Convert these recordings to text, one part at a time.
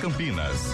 Campinas.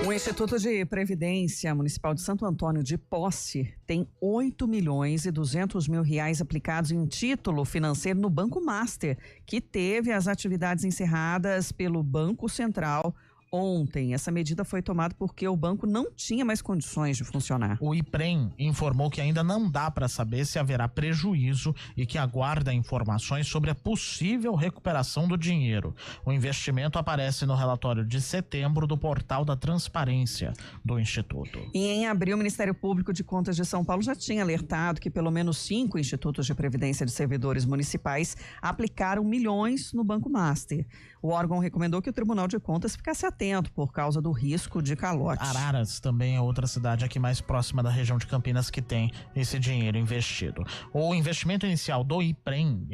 O Instituto de Previdência Municipal de Santo Antônio de Posse tem 8.200.000 reais aplicados em título financeiro no Banco Master, que teve as atividades encerradas pelo Banco Central ontem. Essa medida foi tomada porque o banco não tinha mais condições de funcionar. O IPREM informou que ainda não dá para saber se haverá prejuízo e que aguarda informações sobre a possível recuperação do dinheiro. O investimento aparece no relatório de setembro do portal da transparência do Instituto. E em abril, o Ministério Público de Contas de São Paulo já tinha alertado que pelo menos 5 institutos de previdência de servidores municipais aplicaram milhões no Banco Master. O órgão recomendou que o Tribunal de Contas ficasse atento por causa do risco de calote. Araras também é outra cidade aqui mais próxima da região de Campinas que tem esse dinheiro investido. O investimento inicial do IPREM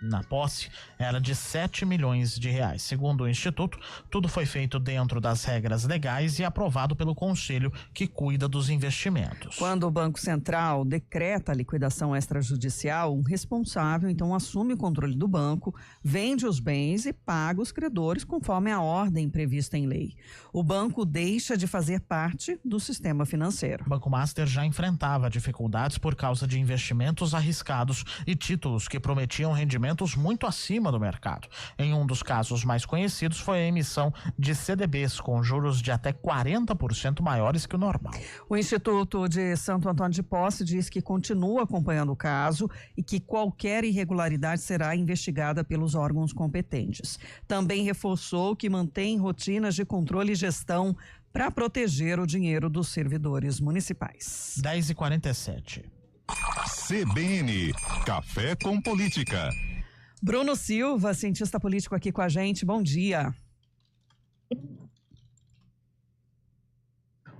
na posse era de 7 milhões de reais. Segundo o Instituto, tudo foi feito dentro das regras legais e aprovado pelo Conselho que cuida dos investimentos. Quando o Banco Central decreta a liquidação extrajudicial, um responsável então assume o controle do banco, vende os bens e paga os credores conforme a ordem prevista em lei. O banco deixa de fazer parte do sistema financeiro. O Banco Master já enfrentava dificuldades por causa de investimentos arriscados e títulos que prometiam rendimentos muito acima do mercado. Em um dos casos mais conhecidos foi a emissão de CDBs com juros de até 40% maiores que o normal. O Instituto de Santo Antônio de Posse diz que continua acompanhando o caso e que qualquer irregularidade será investigada pelos órgãos competentes. Também reforçou que mantém rotinas de controle e gestão para proteger o dinheiro dos servidores municipais. 10h47. CBN, Café com Política. Bruno Silva, cientista político aqui com a gente, bom dia.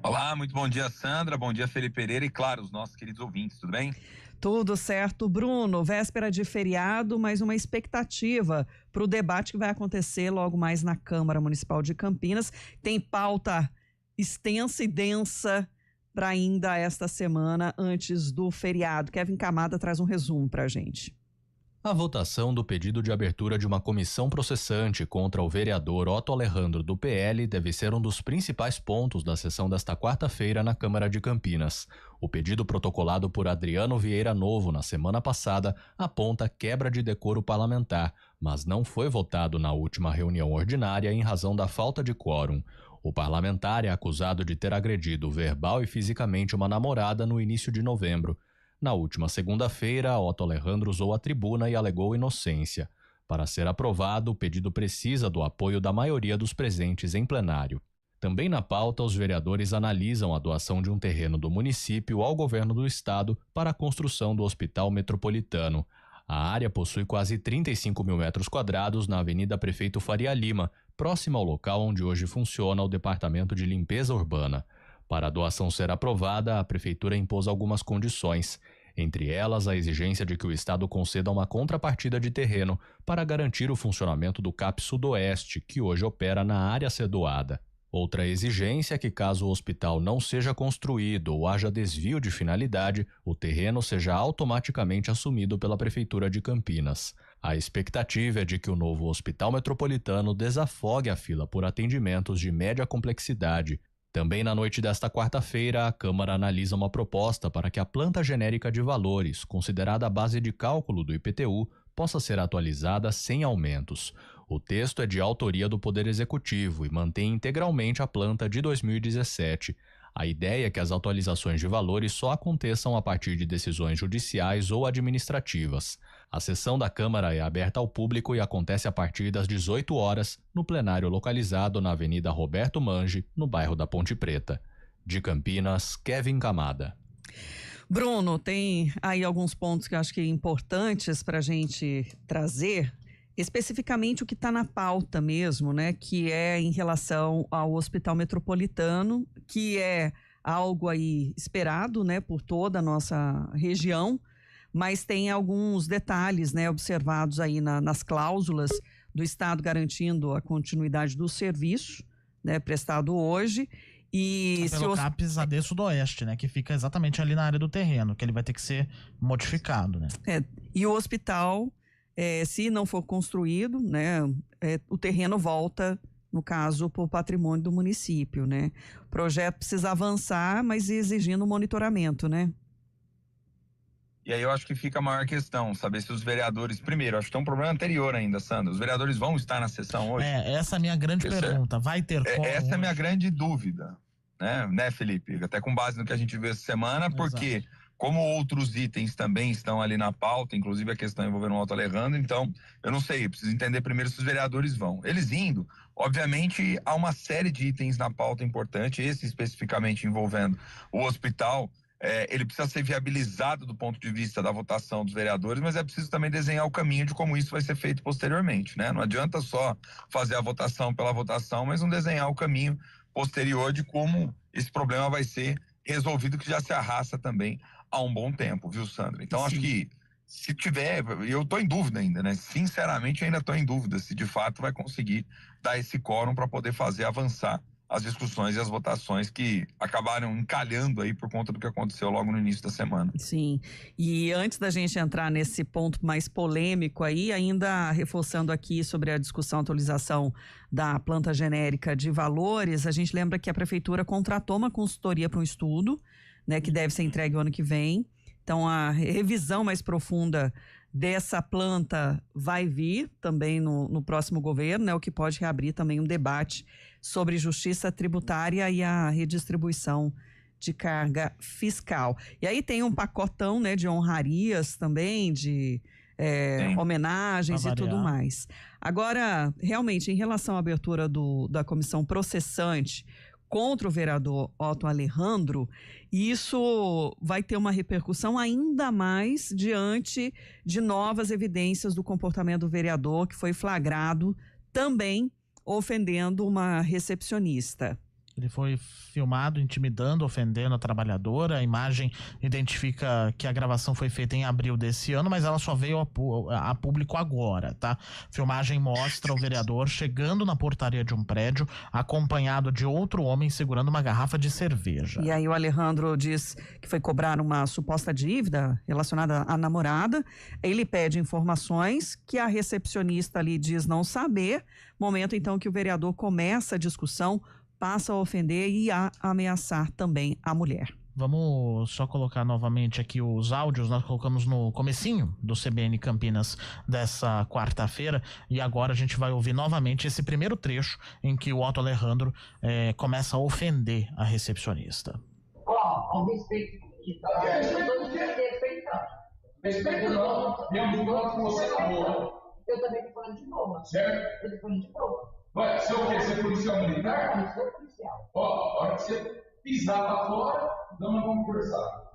Olá, muito bom dia, Sandra, bom dia, Felipe Pereira e, claro, os nossos queridos ouvintes, tudo bem? Tudo certo, Bruno. Véspera de feriado, mas uma expectativa para o debate que vai acontecer logo mais na Câmara Municipal de Campinas. Tem pauta extensa e densa para ainda esta semana antes do feriado. Kevin Camada traz um resumo para a gente. A votação do pedido de abertura de uma comissão processante contra o vereador Otto Alejandro do PL deve ser um dos principais pontos da sessão desta quarta-feira na Câmara de Campinas. O pedido protocolado por Adriano Vieira Novo na semana passada aponta quebra de decoro parlamentar, mas não foi votado na última reunião ordinária em razão da falta de quórum. O parlamentar é acusado de ter agredido verbal e fisicamente uma namorada no início de novembro. Na última segunda-feira, Otto Alejandro usou a tribuna e alegou inocência. Para ser aprovado, o pedido precisa do apoio da maioria dos presentes em plenário. Também na pauta, os vereadores analisam a doação de um terreno do município ao governo do estado para a construção do Hospital Metropolitano. A área possui quase 35 mil metros quadrados na Avenida Prefeito Faria Lima, próxima ao local onde hoje funciona o Departamento de Limpeza Urbana. Para a doação ser aprovada, a Prefeitura impôs algumas condições, entre elas a exigência de que o Estado conceda uma contrapartida de terreno para garantir o funcionamento do CAP Sudoeste, que hoje opera na área a ser doada. Outra exigência é que, caso o hospital não seja construído ou haja desvio de finalidade, o terreno seja automaticamente assumido pela Prefeitura de Campinas. A expectativa é de que o novo Hospital Metropolitano desafogue a fila por atendimentos de média complexidade. Também na noite desta quarta-feira, a Câmara analisa uma proposta para que a planta genérica de valores, considerada a base de cálculo do IPTU, possa ser atualizada sem aumentos. O texto é de autoria do Poder Executivo e mantém integralmente a planta de 2017. A ideia é que as atualizações de valores só aconteçam a partir de decisões judiciais ou administrativas. A sessão da Câmara é aberta ao público e acontece a partir das 18 horas, no plenário localizado na Avenida Roberto Mange, no bairro da Ponte Preta. De Campinas, Kevin Camada. Bruno, tem aí alguns pontos que eu acho que é importantes para a gente trazer, especificamente o que está na pauta mesmo, né? Que é em relação ao Hospital Metropolitano, que é algo aí esperado, né? Por toda a nossa região, mas tem alguns detalhes, né? Observados aí nas cláusulas do Estado garantindo a continuidade do serviço, né? Prestado hoje. E pelo CAPES AD Sudoeste, né? Que fica exatamente ali na área do terreno, que ele vai ter que ser modificado, né? E o hospital se não for construído, né, o terreno volta, no caso, para o patrimônio do município, né? O projeto precisa avançar, mas exigindo monitoramento, né? E aí eu acho que fica a maior questão, saber se os vereadores... Primeiro, acho que tem um problema anterior ainda, Sandra. Os vereadores vão estar na sessão hoje? Essa é a minha grande pergunta. Vai ter como? Essa é a minha grande dúvida, né, Felipe? Até com base no que a gente viu essa semana, porque como outros itens também estão ali na pauta, inclusive a questão envolvendo o Otto Alejandro, então, eu não sei, eu preciso entender primeiro se os vereadores vão. Eles indo, obviamente, há uma série de itens na pauta importante, esse especificamente envolvendo o hospital, ele precisa ser viabilizado do ponto de vista da votação dos vereadores, mas é preciso também desenhar o caminho de como isso vai ser feito posteriormente, né? Não adianta só fazer a votação pela votação, mas não desenhar o caminho posterior de como esse problema vai ser resolvido, que já se arrasta também há um bom tempo, viu, Sandra? Então, acho que se tiver, eu estou em dúvida ainda, né? Sinceramente, ainda estou em dúvida se de fato vai conseguir dar esse quórum para poder fazer avançar as discussões e as votações que acabaram encalhando aí por conta do que aconteceu logo no início da semana. Sim, e antes da gente entrar nesse ponto mais polêmico aí, ainda reforçando aqui sobre a discussão, atualização da planta genérica de valores, a gente lembra que a prefeitura contratou uma consultoria para um estudo, né, que deve ser entregue o ano que vem. Então, a revisão mais profunda dessa planta vai vir também no próximo governo, né, o que pode reabrir também um debate sobre justiça tributária e a redistribuição de carga fiscal. E aí tem um pacotão, né, de honrarias também, de homenagens e tudo mais. Agora, realmente, em relação à abertura da comissão processante contra o vereador Otto Alejandro, isso vai ter uma repercussão ainda mais diante de novas evidências do comportamento do vereador, que foi flagrado também ofendendo uma recepcionista. Ele foi filmado intimidando, ofendendo a trabalhadora. A imagem identifica que a gravação foi feita em abril desse ano, mas ela só veio a público agora, tá? A filmagem mostra o vereador chegando na portaria de um prédio, acompanhado de outro homem segurando uma garrafa de cerveja. E aí o Alejandro diz que foi cobrar uma suposta dívida relacionada à namorada. Ele pede informações que a recepcionista ali diz não saber. Momento então que o vereador começa a discussão, passa a ofender e a ameaçar também a mulher. Vamos só colocar novamente aqui os áudios. Nós colocamos no comecinho do CBN Campinas dessa quarta-feira, e agora a gente vai ouvir novamente esse primeiro trecho em que o Otto Alejandro começa a ofender a recepcionista. Ao respeito de respeitar. Respeito não, eu não com você na boa. Eu também estou falando de novo. Certo? Eu estou falando de novo. Vai, se eu quer ser policial militar? Eu sou policial. Ó, a hora que você pisar lá fora, não vamos conversar.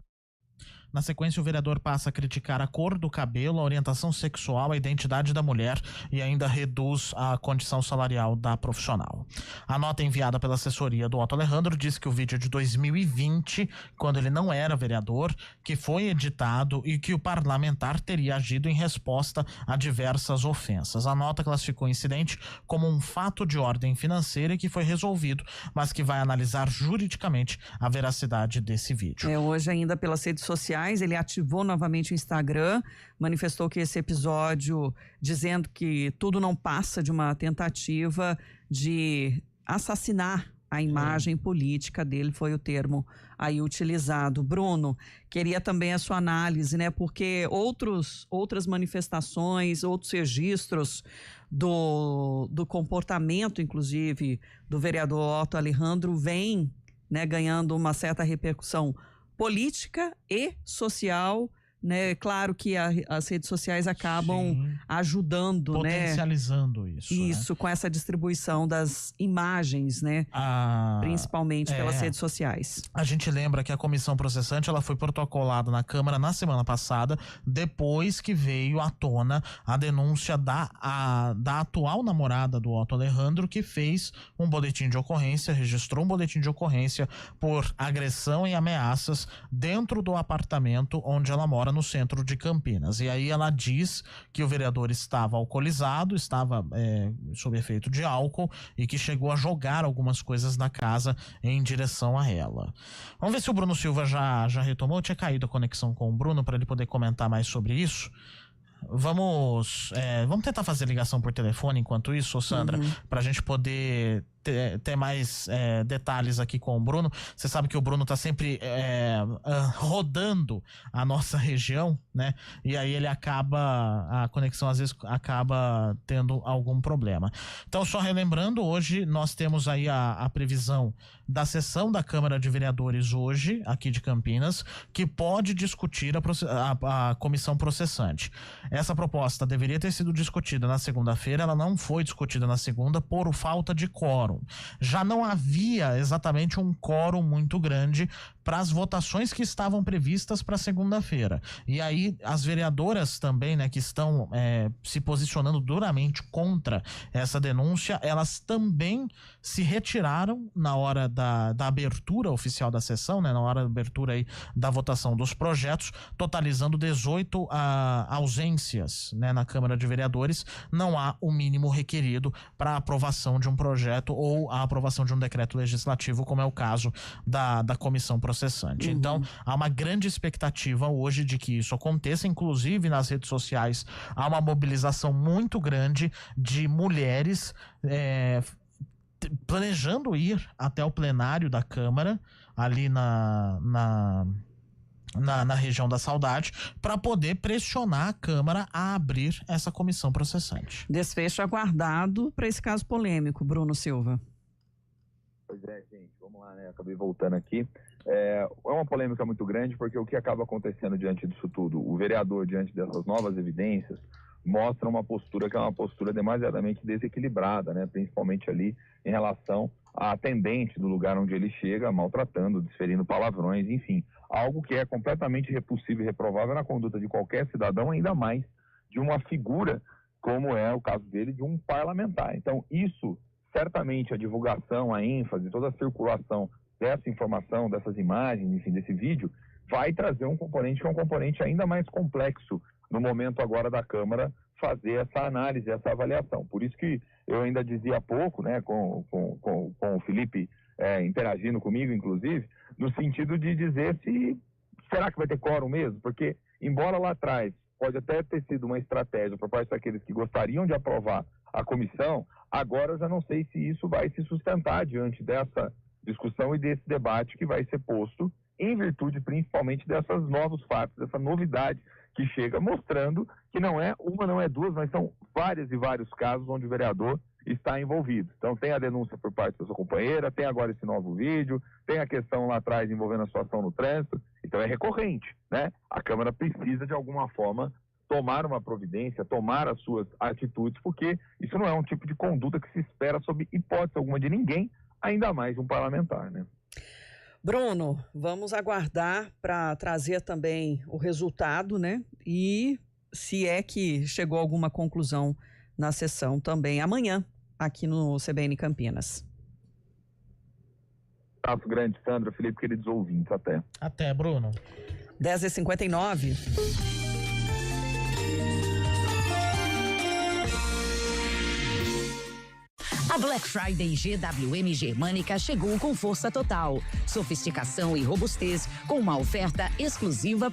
Na sequência, o vereador passa a criticar a cor do cabelo, a orientação sexual, a identidade da mulher e ainda reduz a condição salarial da profissional. A nota enviada pela assessoria do Otto Alejandro diz que o vídeo é de 2020, quando ele não era vereador, que foi editado e que o parlamentar teria agido em resposta a diversas ofensas. A nota classificou o incidente como um fato de ordem financeira e que foi resolvido, mas que vai analisar juridicamente a veracidade desse vídeo. Hoje, ainda pelas redes sociais, ele ativou novamente o Instagram, manifestou que esse episódio, dizendo que tudo não passa de uma tentativa de assassinar a imagem política dele, foi o termo aí utilizado. Bruno, queria também a sua análise, né? Porque outras manifestações, outros registros do comportamento, inclusive, do vereador Otto Alejandro, vem, né, ganhando uma certa repercussão política e social, né? Claro que as redes sociais acabam ajudando, potencializando, né? Isso, né? Com essa distribuição das imagens, né? Principalmente pelas redes sociais. A gente lembra que a comissão processante ela foi protocolada na Câmara na semana passada, depois que veio à tona a denúncia da atual namorada do Otto Alejandro, que fez um boletim de ocorrência, registrou um boletim de ocorrência por agressão e ameaças dentro do apartamento onde ela mora, no centro de Campinas. E aí ela diz que o vereador estava alcoolizado, estava sob efeito de álcool e que chegou a jogar algumas coisas da casa em direção a ela. Vamos ver se o Bruno Silva já retomou. Tinha caído a conexão com o Bruno para ele poder comentar mais sobre isso. Vamos tentar fazer ligação por telefone enquanto isso, Sandra, pra gente poder ter mais detalhes aqui com o Bruno. Você sabe que o Bruno tá sempre rodando a nossa região, né? E aí a conexão às vezes acaba tendo algum problema. Então, só relembrando, hoje nós temos aí a previsão da sessão da Câmara de Vereadores hoje, aqui de Campinas, que pode discutir a comissão processante. Essa proposta deveria ter sido discutida na segunda-feira, ela não foi discutida na segunda por falta de quórum. Já não havia exatamente um quórum muito grande para as votações que estavam previstas para segunda-feira. E aí as vereadoras também, né, que estão se posicionando duramente contra essa denúncia, elas também se retiraram na hora da abertura oficial da sessão, né, na hora da abertura aí da votação dos projetos, totalizando 18 ausências, né, na Câmara de Vereadores. Não há o mínimo requerido para a aprovação de um projeto ou a aprovação de um decreto legislativo, como é o caso da comissão processante. Então, há uma grande expectativa hoje de que isso aconteça, inclusive nas redes sociais há uma mobilização muito grande de mulheres planejando ir até o plenário da Câmara, ali na região da Saudade, para poder pressionar a Câmara a abrir essa comissão processante. Desfecho aguardado para esse caso polêmico, Bruno Silva. Pois é, gente, vamos lá, né? Acabei voltando aqui. É uma polêmica muito grande, porque o que acaba acontecendo diante disso tudo? O vereador, diante dessas novas evidências, mostra uma postura que é uma postura demasiadamente desequilibrada, né? Principalmente ali em relação à atendente do lugar onde ele chega, maltratando, desferindo palavrões, enfim. Algo que é completamente repulsivo e reprovável na conduta de qualquer cidadão, ainda mais de uma figura, como é o caso dele, de um parlamentar. Então, isso, certamente, a divulgação, a ênfase, toda a circulação dessa informação, dessas imagens, enfim, desse vídeo, vai trazer um componente que é um componente ainda mais complexo no momento agora da Câmara fazer essa análise, essa avaliação. Por isso que eu ainda dizia há pouco, né, com o Felipe interagindo comigo, inclusive, no sentido de dizer será que vai ter quórum mesmo? Porque, embora lá atrás pode até ter sido uma estratégia por parte daqueles que gostariam de aprovar a comissão, agora eu já não sei se isso vai se sustentar diante dessa discussão e desse debate que vai ser posto em virtude principalmente desses novos fatos, dessa novidade que chega mostrando que não é uma, não é duas, mas são vários e vários casos onde o vereador está envolvido. Então tem a denúncia por parte da sua companheira, tem agora esse novo vídeo, tem a questão lá atrás envolvendo a situação no trânsito, então é recorrente, né? A Câmara precisa de alguma forma tomar uma providência, tomar as suas atitudes, porque isso não é um tipo de conduta que se espera sob hipótese alguma de ninguém, ainda mais um parlamentar, né? Bruno, vamos aguardar para trazer também o resultado, né? E se é que chegou a alguma conclusão na sessão também amanhã, aqui no CBN Campinas. Abraço grande, Sandra, Felipe, queridos ouvintes, até. Até, Bruno. 10h59. A Black Friday GWM Germânica chegou com força total, sofisticação e robustez, com uma oferta exclusiva